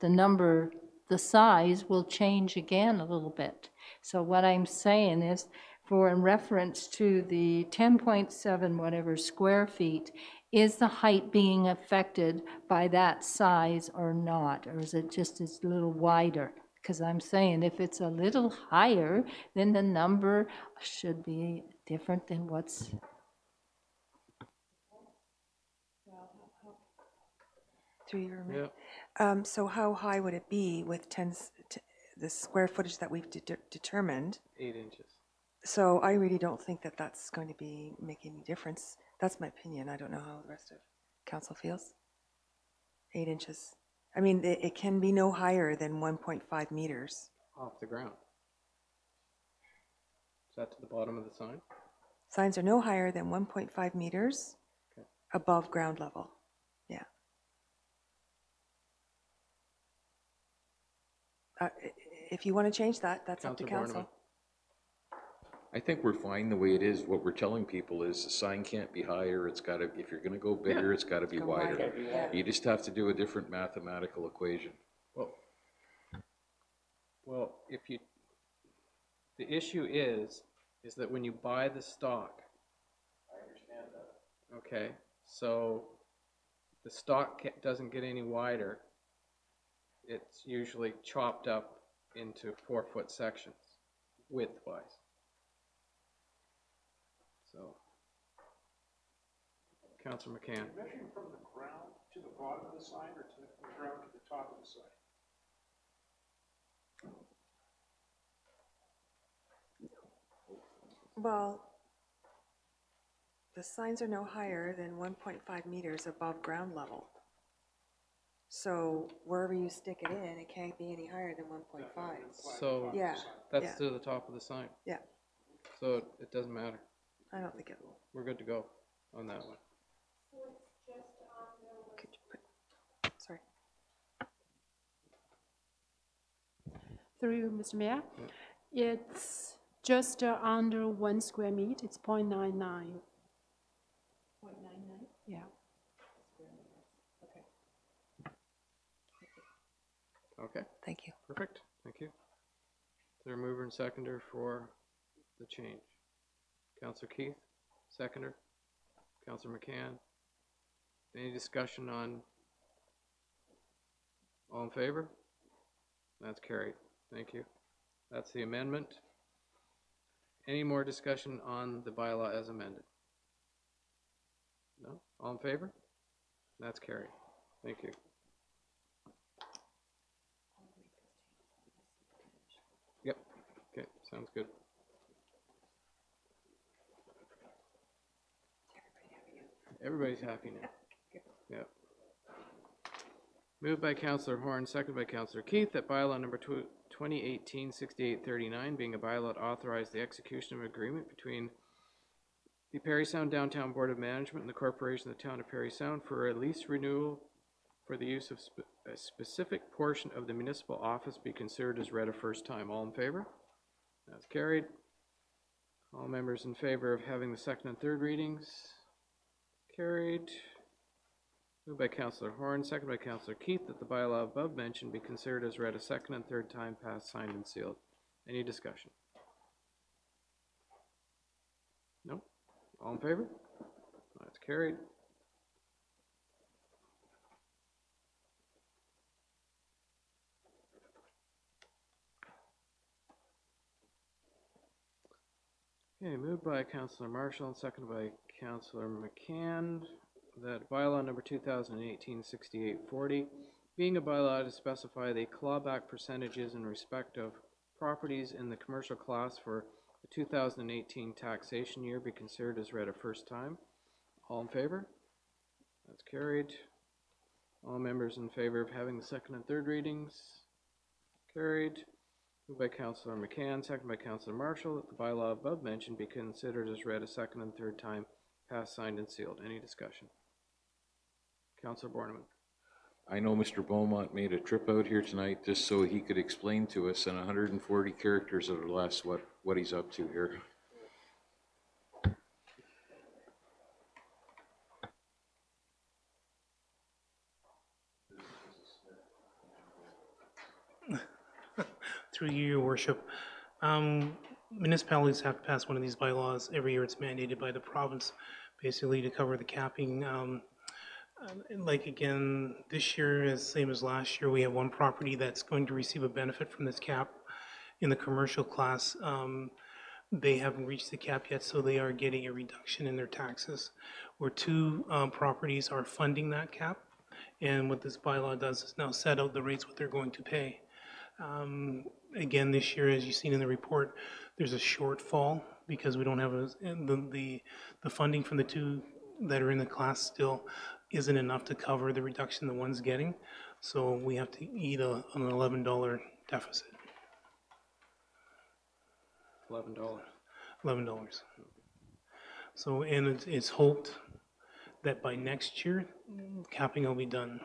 the size will change again a little bit. So what I'm saying is, in reference to the 10.7 whatever square feet, is the height being affected by that size or not? Or is it just a little wider? Because I'm saying if it's a little higher, then the number should be different than what's... Through your so how high would it be with the square footage that we've determined? 8 inches. So I really don't think that that's going to be making any difference. That's my opinion. I don't know how the rest of council feels. 8 inches. I mean, it can be no higher than 1.5 meters. Off the ground. Is that to the bottom of the sign? Signs are no higher than 1.5 meters above ground level. Yeah. If you want to change that, that's up to council. I think we're fine the way it is. What we're telling people is the sign can't be higher, it's gotta, if you're gonna go bigger, it's gotta be Go wider. wider, yeah. You just have to do a different mathematical equation. Well, the issue is that when you buy the stock. I understand that. Okay, so the stock doesn't get any wider. It's usually chopped up into 4-foot sections, width-wise. So, Councillor McCann. Measuring from the ground to the bottom of the sign or to the ground to the top of the sign? Well, the signs are no higher than 1.5 meters above ground level. So wherever you stick it in, it can't be any higher than 1.5. So, Yeah, that's yeah. to the top of the sign. Yeah, So it doesn't matter. I don't think it will. We're good to go on that one. Could you put, sorry. Through you, Mr. Mayor. It's just under 1 square meter. It's 0.99. 0.99? Yeah. Okay, Thank you. perfect. Thank you. Is there a mover and seconder for the change? Councillor Keith, seconder. Councillor McCann. Any discussion on? All in favor? That's carried. Thank you. That's the amendment. Any more discussion on the bylaw as amended? No? All in favor? That's carried. Thank you. Yep. Okay, sounds good. Everybody's happy now. Yep. Moved by Councillor Horn, seconded by Councillor Keith, that bylaw number 2018-6839, being a bylaw to authorize the execution of an agreement between the Parry Sound Downtown Board of Management and the Corporation of the Town of Parry Sound for a lease renewal for the use of a specific portion of the municipal office be considered as read a first time. All in favor? That's carried. All members in favor of having the second and third readings? Carried. Moved by Councillor Horn, second by Councillor Keith, that the bylaw above mentioned be considered as read a second and third time, passed, signed, and sealed. Any discussion? No? All in favor? That's carried. Okay, moved by Councillor Marshall and seconded by Councillor McCann, that bylaw number 2018-6840, being a bylaw to specify the clawback percentages in respect of properties in the commercial class for the 2018 taxation year, be considered as read a first time. All in favor? That's carried. All members in favor of having the second and third readings? Carried. Moved by Councillor McCann, seconded by Councillor Marshall, that the bylaw above mentioned be considered as read a second and third time, passed, signed, and sealed. Any discussion? Councillor Borneman. I know Mr. Beaumont made a trip out here tonight just so he could explain to us in 140 characters or less what he's up to here. Through you, Your Worship. Municipalities have to pass one of these bylaws every year. It's mandated by the province, basically to cover the capping. Like again, this year is same as last year. We have one property that's going to receive a benefit from this cap in the commercial class. They haven't reached the cap yet, so they are getting a reduction in their taxes. Where two properties are funding that cap, and what this bylaw does is now set out the rates what they're going to pay. Again, this year, as you've seen in the report, there's a shortfall because we don't have the funding from the two that are in the class still isn't enough to cover the reduction the one's getting. So we have to eat an $11 deficit. $11. $11. So, and it's hoped that by next year, capping will be done.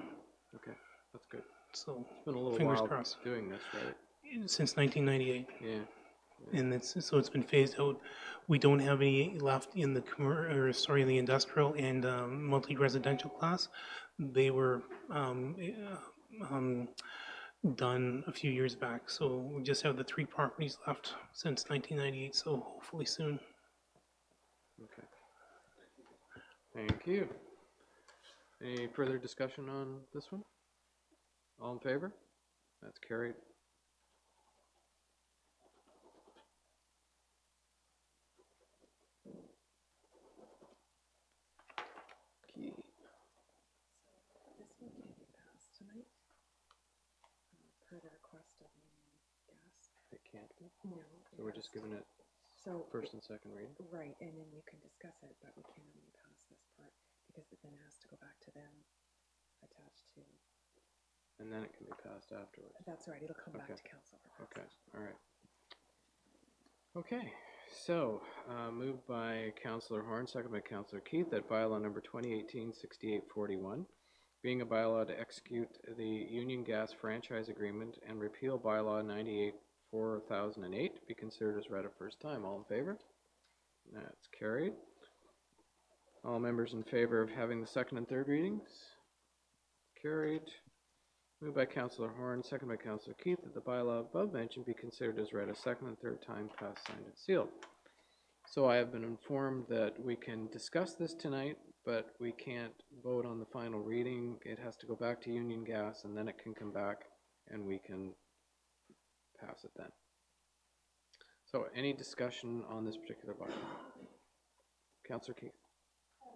Okay, that's good. So, It's been a little fingers while crossed. doing this, right? Since 1998. Yeah, and so it's been phased out. We don't have any left in the in the industrial and multi-residential class. They were done a few years back, so we just have the 3 properties left since 1998, so hopefully soon. Okay. Thank you. Any further discussion on this one? All in favor? That's carried. Key. This one can't be passed tonight, per the request of Union Gas. It can't be. No. So we're just giving it So, first and second reading. right, and then you can discuss it, but we can only pass this part, because it then has to go back to them, attached to, And then it can be passed afterwards. that's right, it'll come back Okay. to council for Okay, passage. all right. Okay, so, moved by Councillor Horn, second by Councillor Keith, that bylaw number 2018-6841, being a bylaw to execute the Union Gas franchise agreement and repeal bylaw 98/4008, be considered as read a first time. All in favor? That's carried. All members in favor of having the second and third readings? Carried. Moved by Councillor Horn, second by Councillor Keith, that the bylaw above mentioned be considered as read a second and third time, passed, signed, and sealed. So I have been informed that we can discuss this tonight, but we can't vote on the final reading. It has to go back to Union Gas, and then it can come back, and we can pass it then. So any discussion on this particular bylaw? Councillor Keith.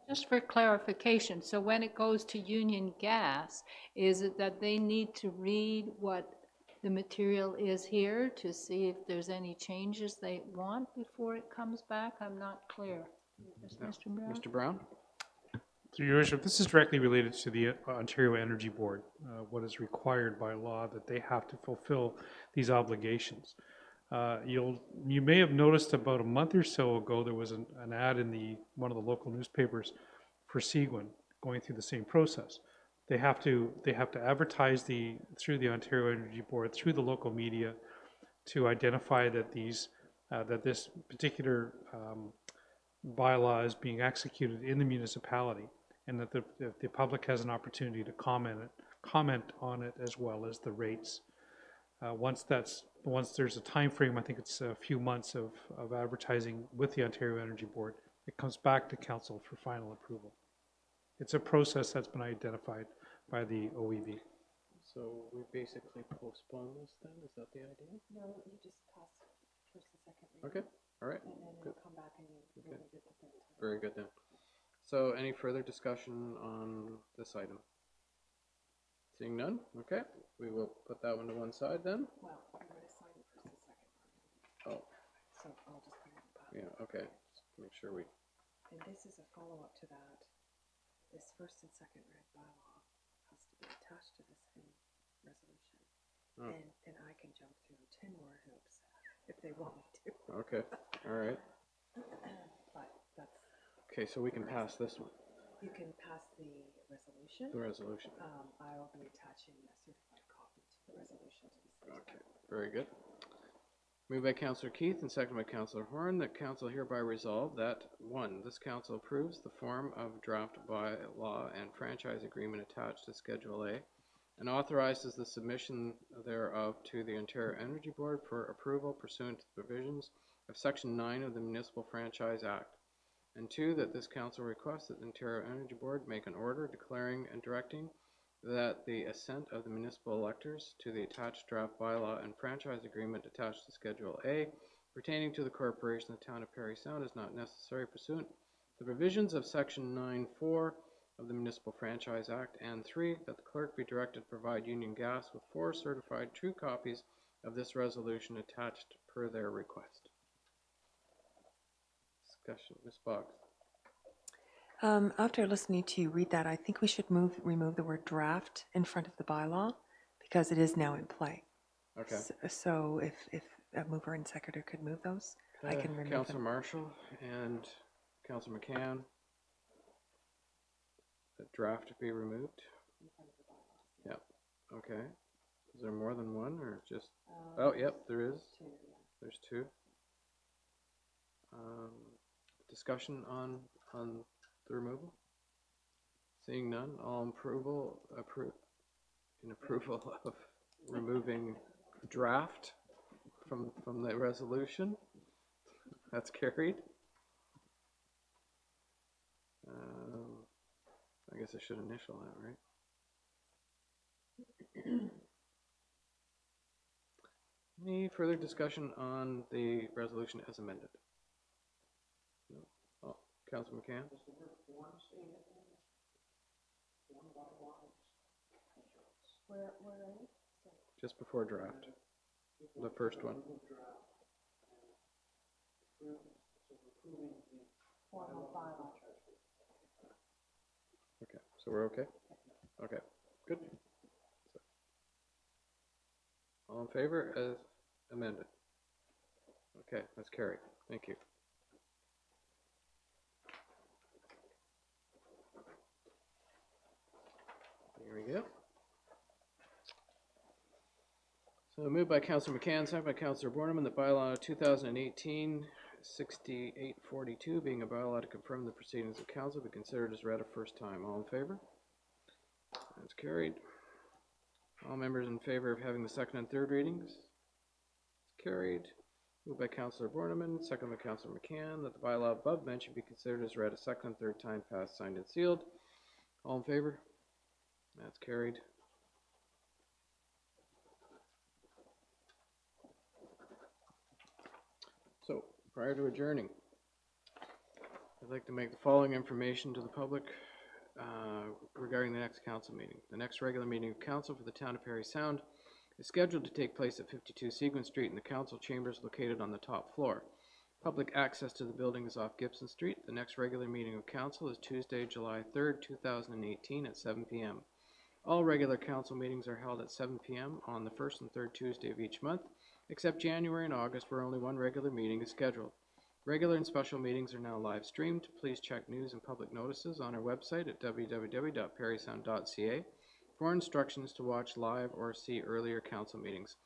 Just for clarification, so when it goes to Union Gas, is it that they need to read what the material is here to see if there's any changes they want before it comes back? I'm not clear. Mr. Brown? Mr. Brown? Through your worship, this is directly related to the Ontario Energy Board, what is required by law that they have to fulfill these obligations. You may have noticed about a month or so ago, there was an ad in one of the local newspapers for Seguin going through the same process. They have to advertise through the Ontario Energy Board, through the local media, to identify that that this particular bylaw is being executed in the municipality, and that the public has an opportunity to comment on it, as well as the rates. Once there's a time frame, I think it's a few months of advertising with the Ontario Energy Board, it comes back to council for final approval. It's a process that's been identified by the OEB. So we basically postpone this then, is that the idea? No, you just pass first and second reading. Okay, all right. And then Good. it'll come back and you Okay. read it the third time. Very good then. So any further discussion on this item? Seeing none, okay, we will put that one to one side then. Well, I'm gonna sign the first and second Oh, part, so I'll just put it in the packet. yeah, okay, just make sure we, And this is a follow-up to that. This first and second read bylaw has to be attached to this resolution. Oh. And I can jump through 10 more hoops if they want me to. okay, all right. But that's, Okay, so we can pass this one, you can pass the resolution. the resolution. I will be attaching a certified copy to the resolution to be sent. Okay, very good. Moved by Councillor Keith and seconded by Councillor Horn that council hereby resolve that, 1, this council approves the form of draft bylaw and franchise agreement attached to Schedule A and authorizes the submission thereof to the Ontario Energy Board for approval pursuant to the provisions of Section 9 of the Municipal Franchise Act. And 2, that this council requests that the Ontario Energy Board make an order declaring and directing that the assent of the municipal electors to the attached draft bylaw and franchise agreement attached to Schedule A pertaining to the corporation of the town of Parry Sound is not necessary pursuant to the provisions of Section 9(4) of the Municipal Franchise Act, and 3, that the clerk be directed to provide Union Gas with 4 certified true copies of this resolution attached per their request. Discussion, Ms. Boggs. After listening to you read that, I think we should remove the word draft in front of the bylaw because it is now in play. Okay. So if a mover and seconder could move those, I can remove Councillor them. Marshall and Councillor McCann. The draft to be removed? Yep, okay. Is there more than one or just, oh, yep, there is. There's 2. Discussion on the removal? Seeing none, all in approval of removing draft from the resolution? That's carried. I guess I should initial that, right? Any further discussion on the resolution as amended? No. Oh, Councilor McCann? Just before draft, the first one. Okay, so we're okay? Okay, good. All in favor as amended? Okay, that's carried. Thank you. Here we go. So moved by Councilor McCann, second by Councilor Borneman, that bylaw 2018-6842, being a bylaw to confirm the proceedings of council, be considered as read a first time. All in favor? That's carried. All members in favor of having the second and third readings? Carried. Moved by Councilor Borneman, second by Councilor McCann, that the bylaw above mentioned be considered as read a second and third time, passed, signed, and sealed. All in favor? That's carried. So, prior to adjourning, I'd like to make the following information to the public regarding the next council meeting. The next regular meeting of council for the town of Parry Sound is scheduled to take place at 52 Seguin Street in the council chambers located on the top floor. Public access to the building is off Gibson Street. The next regular meeting of council is Tuesday, July 3rd, 2018 at 7 p.m. All regular council meetings are held at 7 p.m. on the first and third Tuesday of each month, except January and August, where only one regular meeting is scheduled. Regular and special meetings are now live streamed. Please check news and public notices on our website at www.parrysound.ca for instructions to watch live or see earlier council meetings.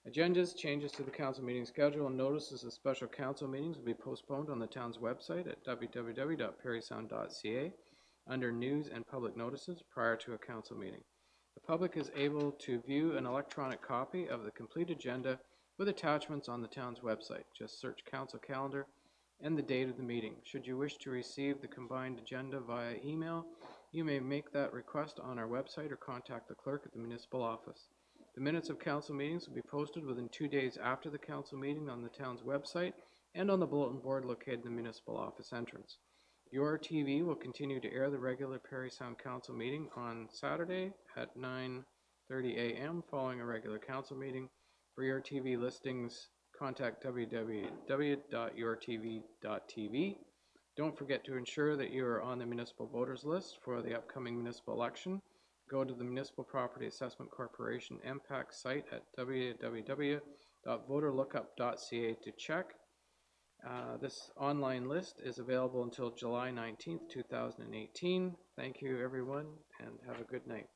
Agendas, changes to the council meeting schedule, and notices of special council meetings will be postponed on the town's website at www.parrysound.ca under news and public notices prior to a council meeting. The public is able to view an electronic copy of the complete agenda with attachments on the town's website. Just search council calendar and the date of the meeting. Should you wish to receive the combined agenda via email, you may make that request on our website or contact the clerk at the municipal office. The minutes of council meetings will be posted within 2 days after the council meeting on the town's website and on the bulletin board located in the municipal office entrance. Your TV will continue to air the regular Parry Sound Council meeting on Saturday at 9:30 a.m. following a regular council meeting. For your TV listings, contact www.yourtv.tv. Don't forget to ensure that you are on the municipal voters list for the upcoming municipal election. Go to the Municipal Property Assessment Corporation MPAC site at www.voterlookup.ca to check. This online list is available until July 19th, 2018. Thank you, everyone, and have a good night.